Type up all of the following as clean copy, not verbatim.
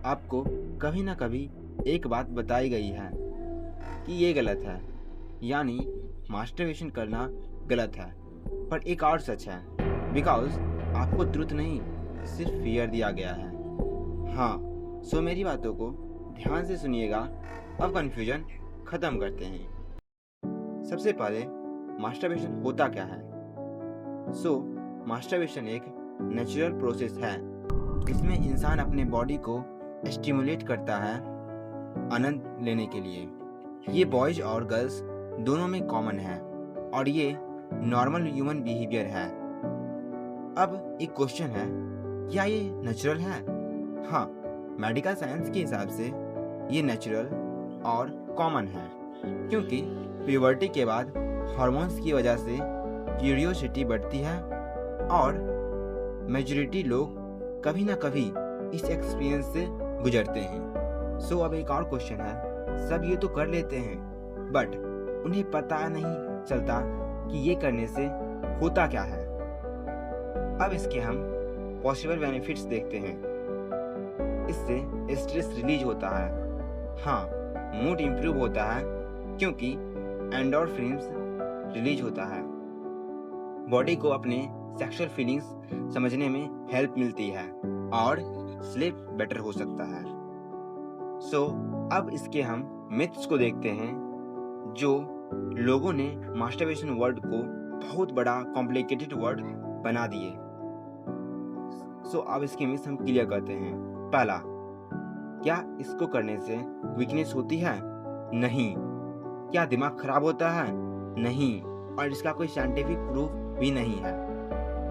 आपको कभी ना कभी एक बात बताई गई है कि ये गलत है, यानी मास्टरबेशन करना गलत है। पर एक और सच है, बिकॉज आपको ट्रुथ नहीं, सिर्फ फियर दिया गया है। हाँ, सो मेरी बातों को ध्यान से सुनिएगा। अब कन्फ्यूजन खत्म करते हैं। सबसे पहले मास्टरबेशन होता क्या है? मास्टरबेशन एक नेचुरल प्रोसेस है जिसमें इंसान अपने बॉडी को स्टिमुलेट करता है आनंद लेने के लिए। ये बॉयज और गर्ल्स दोनों में कॉमन है और ये नॉर्मल ह्यूमन बिहेवियर है। अब एक क्वेश्चन है, क्या ये नेचुरल है? हाँ, मेडिकल साइंस के हिसाब से ये नेचुरल और कॉमन है, क्योंकि प्यूबर्टी के बाद हार्मोन्स की वजह से क्यूरियोसिटी बढ़ती है और मेजॉरिटी लोग कभी ना कभी इस एक्सपीरियंस से गुजरते हैं। अब एक और क्वेश्चन है, सब ये तो कर लेते हैं बट उन्हें पता नहीं चलता कि ये करने से होता क्या है। अब इसके हम पॉसिबल बेनिफिट्स देखते हैं। इससे स्ट्रेस रिलीज होता है। हाँ, मूड इम्प्रूव होता है क्योंकि एंडोर्फिन्स रिलीज होता है। बॉडी को अपने सेक्सुअल फीलिंग्स समझने में हेल्प मिलती है और स्लीप बेटर हो सकता है। अब इसके हम मिथ्स को देखते हैं जो लोगों ने मास्टरबेशन वर्ड को बहुत बड़ा कॉम्प्लिकेटेड वर्ड बना दिए। अब इसके मिथ्स हम क्लियर करते हैं। पहला, क्या इसको करने से वीकनेस होती है? नहीं। क्या दिमाग खराब होता है? नहीं। और इसका कोई साइंटिफिक प्रूफ भी नहीं है।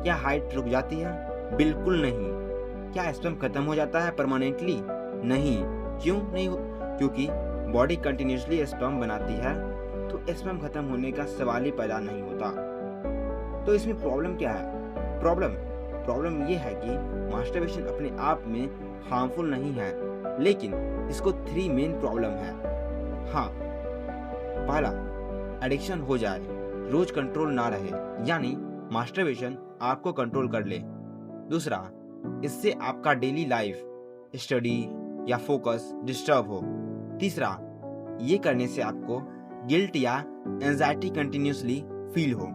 क्या हाइट रुक जाती है? बिल्कुल नहीं। क्या स्पर्म खत्म हो जाता है परमानेंटली? नहीं। क्यों नहीं? क्योंकि बॉडी कंटिन्यूसली स्पर्म बनाती है, तो स्पर्म खत्म होने का सवाल ही पैदा नहीं होता। तो इसमें प्रॉब्लम क्या है? प्रॉब्लम ये है कि मास्टरबेशन अपने आप में हार्मफुल नहीं है, लेकिन इसको 3 मेन प्रॉब्लम है। हाँ, पहला, एडिक्शन हो जाए, रोज कंट्रोल ना रहे, यानी मास्टरबेशन आपको कंट्रोल कर ले। दूसरा, इससे आपका डेली लाइफ, स्टडी या फोकस डिस्टर्ब हो। तीसरा, ये करने से आपको गिल्ट या एंजाइटी कंटिन्यूसली फील हो।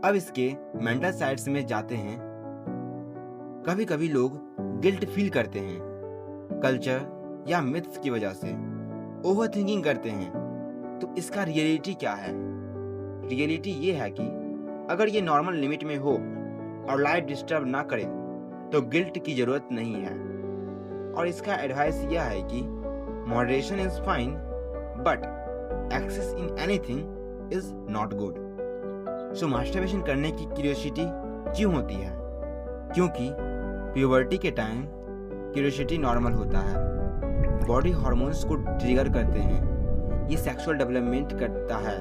अब इसके मेंटल साइड्स में जाते हैं। कभी कभी लोग गिल्ट फील करते हैं कल्चर या मिथ्स की वजह से, ओवर थिंकिंग करते हैं। तो इसका रियलिटी क्या है? रियलिटी ये है कि अगर ये नॉर्मल लिमिट में हो और लाइफ डिस्टर्ब ना करे तो गिल्ट की जरूरत नहीं है। और इसका एडवाइस यह है कि moderation is fine but excess in anything is not good. Masturbation करने की क्यूरियोसिटी क्यों होती है? क्योंकि प्यूबर्टी के टाइम क्यूरियोसिटी नॉर्मल होता है। बॉडी हार्मोन्स को ट्रिगर करते हैं, ये सेक्सुअल डेवलपमेंट करता है,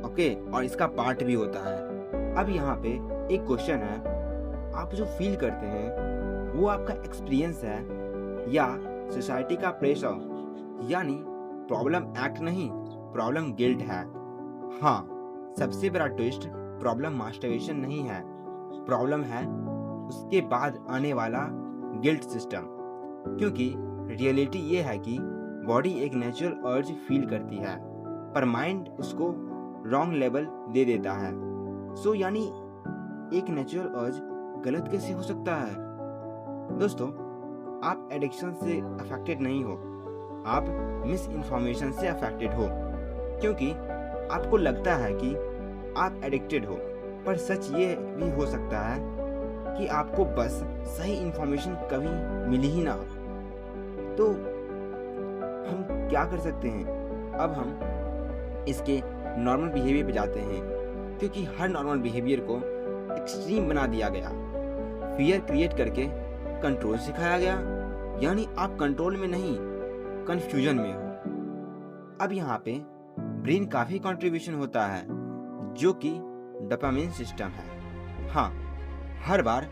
ओके, और इसका पार्ट भी होता है। अब यहाँ पे एक क्वेश्चन है, आप जो फील करते हैं वो आपका एक्सपीरियंस है या सोसाइटी का प्रेशर? यानी प्रॉब्लम एक्ट नहीं, प्रॉब्लम गिल्ट है। हाँ, सबसे बड़ा ट्विस्ट, प्रॉब्लम मास्टरबेशन नहीं है, प्रॉब्लम है उसके बाद आने वाला गिल्ट सिस्टम। क्योंकि रियलिटी ये है कि बॉडी एक नेचुरल अर्ज फील करती है, पर माइंड उसको रॉन्ग लेवल दे देता है। यानी एक नेचुरल अर्ज गलत कैसे हो सकता है? दोस्तों, आप एडिक्शन से अफेक्टेड नहीं हो, आप मिस इन्फॉर्मेशन से अफेक्टेड हो। क्योंकि आपको लगता है कि आप एडिक्टेड हो, पर सच ये भी हो सकता है कि आपको बस सही इन्फॉर्मेशन कभी मिली ही ना। तो हम क्या कर सकते हैं? अब हम इसके नॉर्मल बिहेवियर पे जाते हैं, क्योंकि हर नॉर्मल बिहेवियर को एक्सट्रीम बना दिया गया, फियर क्रिएट करके कंट्रोल सिखाया गया, यानी आप कंट्रोल में नहीं, कंफ्यूजन में हो। अब यहाँ पे ब्रेन काफी कंट्रीब्यूशन होता है, जो कि डोपामिन सिस्टम है। हाँ, हर बार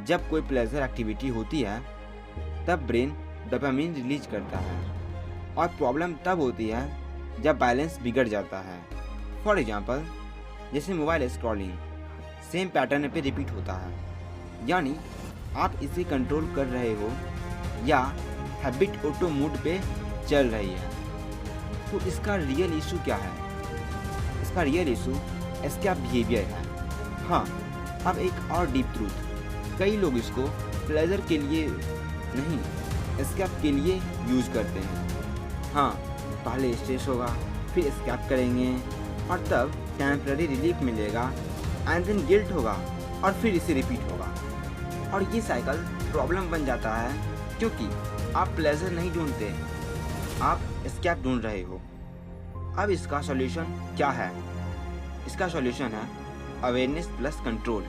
जब कोई प्लेजर एक्टिविटी होती है तब ब्रेन डोपामिन रिलीज करता है, और प्रॉब्लम तब होती है जब बैलेंस बिगड़ जाता है। फॉर एग्जाम्पल, जैसे मोबाइल स्क्रॉलिंग सेम पैटर्न पे रिपीट होता है, यानी आप इसे कंट्रोल कर रहे हो या हैबिट ऑटो मोड पे चल रही है। तो इसका रियल इशू क्या है? इसका रियल इशू एस्केप बिहेवियर है। हाँ, अब एक और डीप ट्रूथ, कई लोग इसको प्लेजर के लिए नहीं, एस्केप के लिए यूज करते हैं। हाँ, पहले स्ट्रेस होगा, फिर एस्केप करेंगे और तब टेम्पररी रिलीफ मिलेगा, एंड देन गिल्ट होगा और फिर इसे रिपीट होगा। और ये साइकिल प्रॉब्लम बन जाता है क्योंकि आप प्लेजर नहीं ढूंढते, आप एस्केप ढूंढ रहे हो। अब इसका सॉल्यूशन क्या है? इसका सॉल्यूशन है अवेयरनेस प्लस कंट्रोल,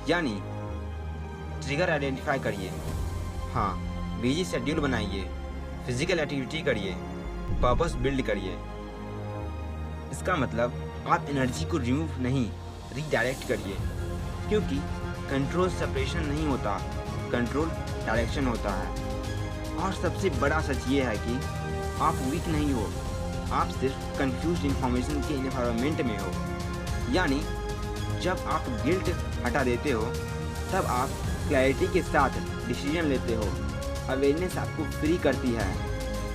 यानी ट्रिगर आइडेंटिफाई करिए। हाँ, बिजी शेड्यूल बनाइए, फिजिकल एक्टिविटी करिए, पर्पस बिल्ड करिए। इसका मतलब आप एनर्जी को रिमूव नहीं, रीडायरेक्ट करिए, क्योंकि कंट्रोल सेपरेशन नहीं होता, कंट्रोल डायरेक्शन होता है। और सबसे बड़ा सच ये है कि आप वीक नहीं हो, आप सिर्फ कंफ्यूज्ड इंफॉर्मेशन के एनवायरनमेंट में हो। यानी जब आप गिल्ट हटा देते हो तब आप क्लैरिटी के साथ डिसीजन लेते हो। अवेयरनेस आपको फ्री करती है,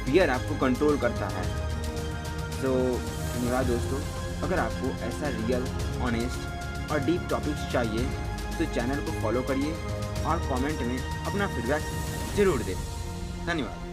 फियर आपको कंट्रोल करता है। तो धन्यवाद दोस्तों। अगर आपको ऐसा रियल, ऑनेस्ट और डीप टॉपिक्स चाहिए तो चैनल को फॉलो करिए और कमेंट में अपना फीडबैक ज़रूर दें। धन्यवाद।